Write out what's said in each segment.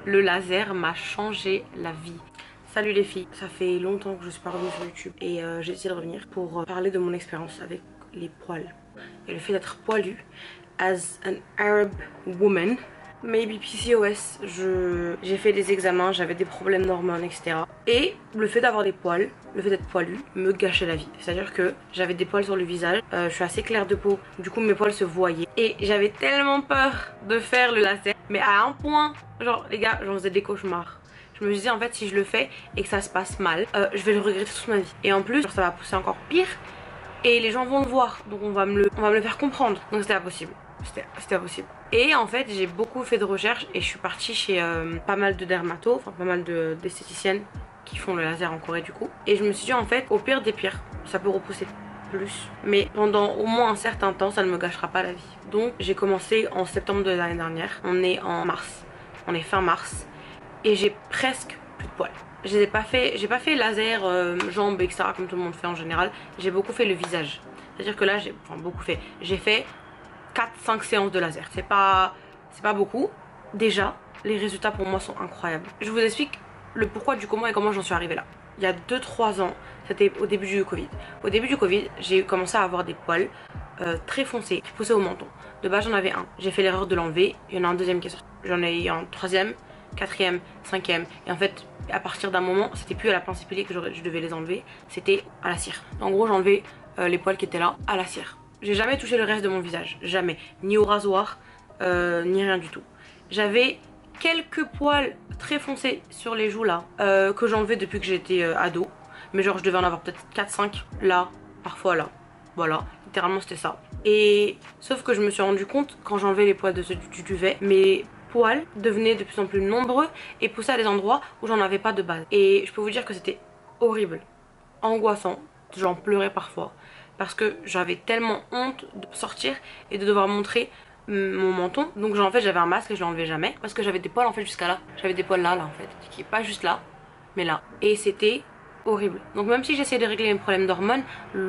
Le laser m'a changé la vie. Salut les filles, ça fait longtemps que je suis pas revenue sur YouTube et j'ai décidé de revenir pour parler de mon expérience avec les poils et le fait d'être poilue as an Arab woman. Maybe PCOS, j'ai fait des examens, j'avais des problèmes d'hormones, etc. Et le fait d'avoir des poils, le fait d'être poilue, me gâchait la vie. C'est-à-dire que j'avais des poils sur le visage, je suis assez claire de peau, du coup mes poils se voyaient. Et j'avais tellement peur de faire le laser, mais à un point, genre les gars, j'en faisais des cauchemars. Je me disais en fait si je le fais et que ça se passe mal, je vais le regretter toute ma vie. Et en plus, ça va pousser encore pire et les gens vont le voir, donc on va me le faire comprendre. Donc c'était impossible. C'était impossible. Et en fait j'ai beaucoup fait de recherches et je suis partie chez pas mal de dermatos, enfin pas mal d'esthéticiennes qui font le laser en Corée du coup. Et je me suis dit en fait au pire des pires, ça peut repousser plus. Mais pendant au moins un certain temps ça ne me gâchera pas la vie. Donc j'ai commencé en septembre de l'année dernière, on est en mars, on est fin mars et j'ai presque plus de poils. J'ai pas fait laser, jambes etc comme tout le monde fait en général. J'ai beaucoup fait le visage. C'est à dire que là j'ai fait 4-5 séances de laser. C'est pas beaucoup. Déjà, les résultats pour moi sont incroyables. Je vous explique le pourquoi du comment et comment j'en suis arrivée là. Il y a 2-3 ans, c'était au début du Covid. Au début du Covid, j'ai commencé à avoir des poils très foncés qui poussaient au menton. De base, j'en avais un. J'ai fait l'erreur de l'enlever. Il y en a un deuxième qui est sorti. J'en ai eu un troisième, quatrième, cinquième. Et en fait, à partir d'un moment, c'était plus à la pince épilée que je devais les enlever. C'était à la cire. En gros, j'enlevais les poils qui étaient là à la cire. J'ai jamais touché le reste de mon visage, jamais, ni au rasoir, ni rien du tout. J'avais quelques poils très foncés sur les joues là, que j'enlevais depuis que j'étais ado. Mais genre je devais en avoir peut-être 4-5 là, parfois là. Voilà, littéralement c'était ça. Et sauf que je me suis rendu compte quand j'enlevais les poils du duvet, mes poils devenaient de plus en plus nombreux et poussaient à des endroits où j'en avais pas de base. Et je peux vous dire que c'était horrible, angoissant, j'en pleurais parfois. Parce que j'avais tellement honte de sortir et de devoir montrer mon menton. Donc en fait j'avais un masque et je l'enlevais jamais. Parce que j'avais des poils en fait jusqu'à là. J'avais des poils là en fait. Qui est pas juste là, mais là. Et c'était horrible. Donc même si j'essayais de régler mes problèmes d'hormones,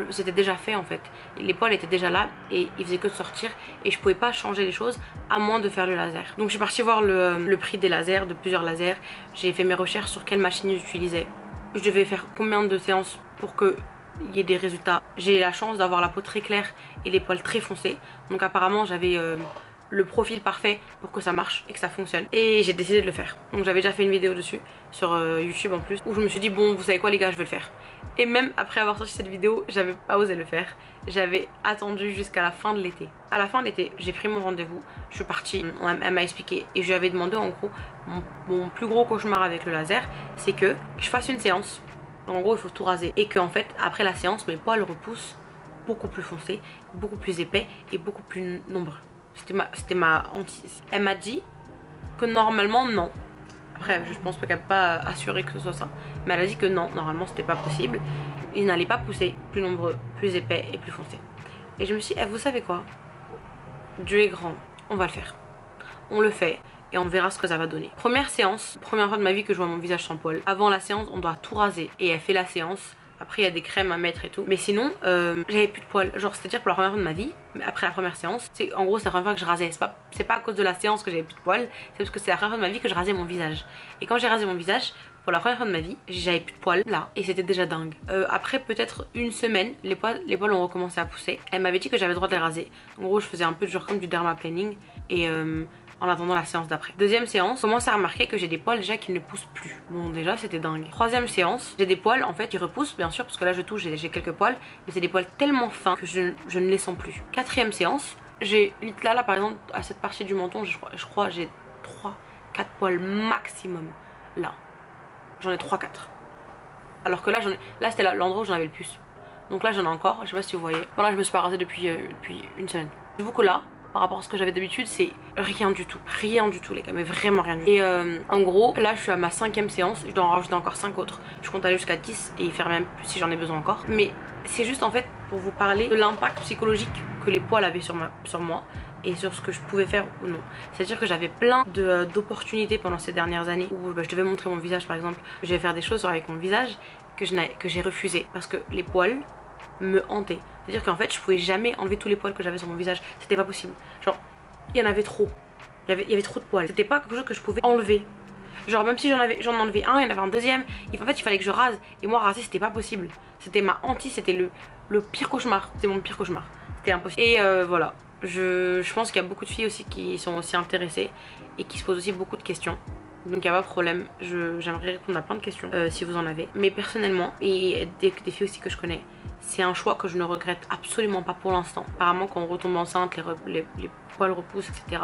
c'était déjà fait en fait. Les poils étaient déjà là et ils faisaient que de sortir. Et je pouvais pas changer les choses à moins de faire le laser. Donc je suis partie voir le prix des lasers, de plusieurs lasers. J'ai fait mes recherches sur quelle machine j'utilisais. Je devais faire combien de séances pour que il y ait des résultats. J'ai la chance d'avoir la peau très claire et les poils très foncés. Donc apparemment j'avais le profil parfait pour que ça marche et que ça fonctionne. Et j'ai décidé de le faire. Donc j'avais déjà fait une vidéo dessus sur YouTube en plus, où je me suis dit bon vous savez quoi les gars, je vais le faire. Et même après avoir sorti cette vidéo, j'avais pas osé le faire. J'avais attendu jusqu'à la fin de l'été. À la fin de l'été, j'ai pris mon rendez-vous. Je suis partie, elle m'a expliqué et je lui avais demandé en gros mon plus gros cauchemar avec le laser, c'est que je fasse une séance. En gros il faut tout raser et que en fait après la séance mes poils repoussent beaucoup plus foncés, beaucoup plus épais et beaucoup plus nombreux. C'était ma hantise. Elle m'a dit que normalement non. Après je pense qu'elle peut pas assurer que ce soit ça, mais elle a dit que non, normalement c'était pas possible. Ils n'allaient pas pousser plus nombreux, plus épais et plus foncés. Et je me suis dit vous savez quoi, Dieu est grand, on va le faire. On le fait et on verra ce que ça va donner. Première séance, première fois de ma vie que je vois mon visage sans poils. Avant la séance on doit tout raser et elle fait la séance. Après il y a des crèmes à mettre et tout. Mais sinon j'avais plus de poils. Genre c'est à dire pour la première fois de ma vie, mais après la première séance, en gros c'est la première fois que je rasais. C'est pas à cause de la séance que j'avais plus de poils, c'est parce que c'est la première fois de ma vie que je rasais mon visage. Et quand j'ai rasé mon visage, pour la première fois de ma vie, j'avais plus de poils là et c'était déjà dingue. Après peut-être une semaine, les poils ont recommencé à pousser. Elle m'avait dit que j'avais le droit de les raser. En gros je faisais un peu genre comme du dermaplaning et en attendant la séance d'après. Deuxième séance, je commence à remarquer que j'ai des poils déjà qui ne poussent plus. Bon déjà c'était dingue. Troisième séance, j'ai des poils en fait qui repoussent bien sûr parce que là je touche, j'ai quelques poils, mais c'est des poils tellement fins que je ne les sens plus. Quatrième séance, j'ai là par exemple à cette partie du menton, je crois j'ai 3-4 poils maximum là. J'en ai 3-4. Alors que là c'était l'endroit où j'en avais le plus. Donc là j'en ai encore, je sais pas si vous voyez. Voilà, je me suis pas rasée depuis une semaine. Du coup là, par rapport à ce que j'avais d'habitude, c'est rien du tout les gars, mais vraiment rien du tout. Et en gros là je suis à ma 5e séance, je dois en rajouter encore 5 autres. Je compte aller jusqu'à 10 et faire même plus si j'en ai besoin encore. Mais c'est juste en fait pour vous parler de l'impact psychologique que les poils avaient sur moi et sur ce que je pouvais faire ou non. C'est à dire que j'avais plein d'opportunités pendant ces dernières années où je devais montrer mon visage par exemple. Je devais faire des choses avec mon visage que j'ai refusé parce que les poils me hantaient. C'est à dire qu'en fait je pouvais jamais enlever tous les poils que j'avais sur mon visage, c'était pas possible. Genre il y en avait trop, il y avait trop de poils, c'était pas quelque chose que je pouvais enlever. Genre même si j'en enlevais un, il y en avait un deuxième. En fait il fallait que je rase. Et moi raser c'était pas possible. C'était ma hantise, c'était le pire cauchemar. C'était mon pire cauchemar. C'était impossible. Et voilà. Je pense qu'il y a beaucoup de filles aussi qui sont aussi intéressées et qui se posent aussi beaucoup de questions. Donc il n'y a pas de problème, j'aimerais répondre à plein de questions si vous en avez. Mais personnellement, et des filles aussi que je connais, c'est un choix que je ne regrette absolument pas pour l'instant. Apparemment quand on retombe enceinte, les poils repoussent, etc.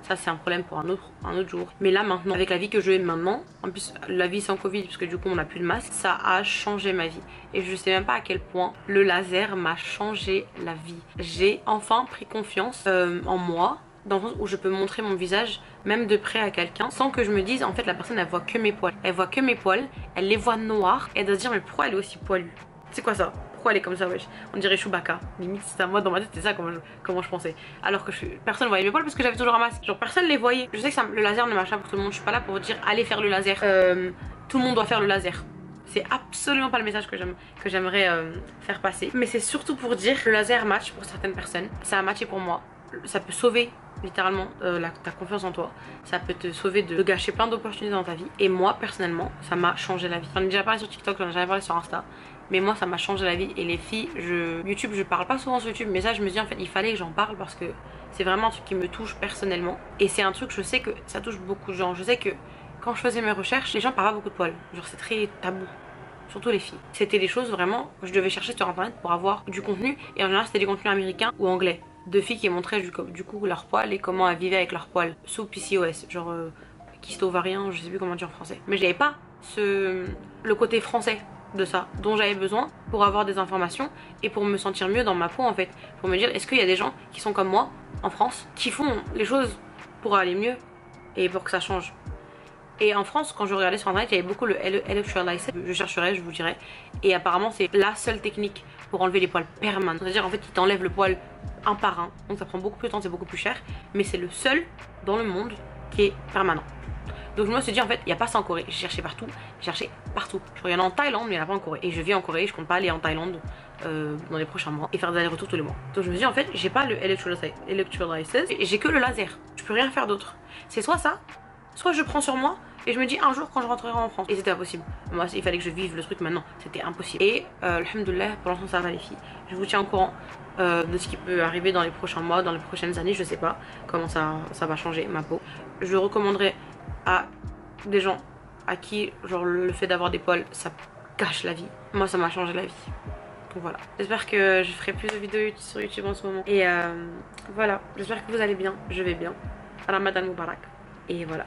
Ça c'est un problème pour un autre jour. Mais là maintenant, avec la vie que je vis maintenant, en plus la vie sans Covid, parce que du coup on n'a plus de masque, ça a changé ma vie. Et je sais même pas à quel point le laser m'a changé la vie. J'ai enfin pris confiance en moi, dans le sens où je peux montrer mon visage même de près à quelqu'un sans que je me dise en fait la personne elle voit que mes poils. Elle voit que mes poils, elle les voit noirs et elle doit se dire mais pourquoi elle est aussi poilue? C'est quoi ça? Pourquoi elle est comme ça wesh? On dirait Chewbacca. Limite c'est à moi dans ma tête, c'était ça comment je pensais. Alors que personne voyait mes poils parce que j'avais toujours un masque. Genre personne les voyait. Je sais que le laser ne marche pas pour tout le monde. Je suis pas là pour dire allez faire le laser. Tout le monde doit faire le laser. C'est absolument pas le message que j'aimerais faire passer. Mais c'est surtout pour dire que le laser match pour certaines personnes. Ça a matché pour moi. Ça peut sauver littéralement ta confiance en toi. Ça peut te sauver de gâcher plein d'opportunités dans ta vie. Et moi personnellement ça m'a changé la vie. J'en ai déjà parlé sur TikTok, j'en ai jamais parlé sur Insta. Mais moi ça m'a changé la vie. Et les filles, YouTube je parle pas souvent sur YouTube. Mais ça je me dis en fait il fallait que j'en parle parce que c'est vraiment un truc qui me touche personnellement. Et c'est un truc je sais que ça touche beaucoup de gens. Je sais que quand je faisais mes recherches, les gens parlent pas beaucoup de poils. Genre c'est très tabou. Surtout les filles. C'était des choses vraiment que je devais chercher sur internet pour avoir du contenu. Et en général c'était du contenu américain ou anglais. De filles qui montraient du coup leurs poils et comment elles vivaient avec leurs poils sous PCOS, genre kyste ovarien, je sais plus comment dire en français. Mais j'avais pas le côté français de ça dont j'avais besoin pour avoir des informations et pour me sentir mieux dans ma peau en fait. Pour me dire est-ce qu'il y a des gens qui sont comme moi en France qui font les choses pour aller mieux et pour que ça change. Et en France, quand je regardais sur internet, il y avait beaucoup le electrolysis. Je chercherai, je vous dirai. Et apparemment, c'est la seule technique pour enlever les poils permanents. C'est-à-dire, en fait, ils t'enlèvent le poil un par un. Donc, ça prend beaucoup plus de temps, c'est beaucoup plus cher. Mais c'est le seul dans le monde qui est permanent. Donc, je me suis dit, en fait, il n'y a pas ça en Corée. J'ai cherché partout. Je regardais en Thaïlande, mais il n'y en a pas en Corée. Et je vis en Corée, je compte pas aller en Thaïlande dans les prochains mois et faire des allers-retours tous les mois. Donc, je me suis dit, en fait, j'ai pas le electrolysis et j'ai que le laser. Je peux rien faire d'autre. C'est soit ça, soit je prends sur moi et je me dis un jour quand je rentrerai en France. Et c'était impossible. Moi il fallait que je vive le truc maintenant. C'était impossible. Et alhamdoulilah pour l'instant ça va les filles. Je vous tiens au courant de ce qui peut arriver dans les prochains mois, dans les prochaines années. Je sais pas comment ça va changer ma peau. Je recommanderais à des gens à qui genre le fait d'avoir des poils ça gâche la vie. Moi ça m'a changé la vie. Donc voilà. J'espère que je ferai plus de vidéos sur YouTube en ce moment. Et voilà. J'espère que vous allez bien. Je vais bien. Ramadan Mubarak. Et voilà.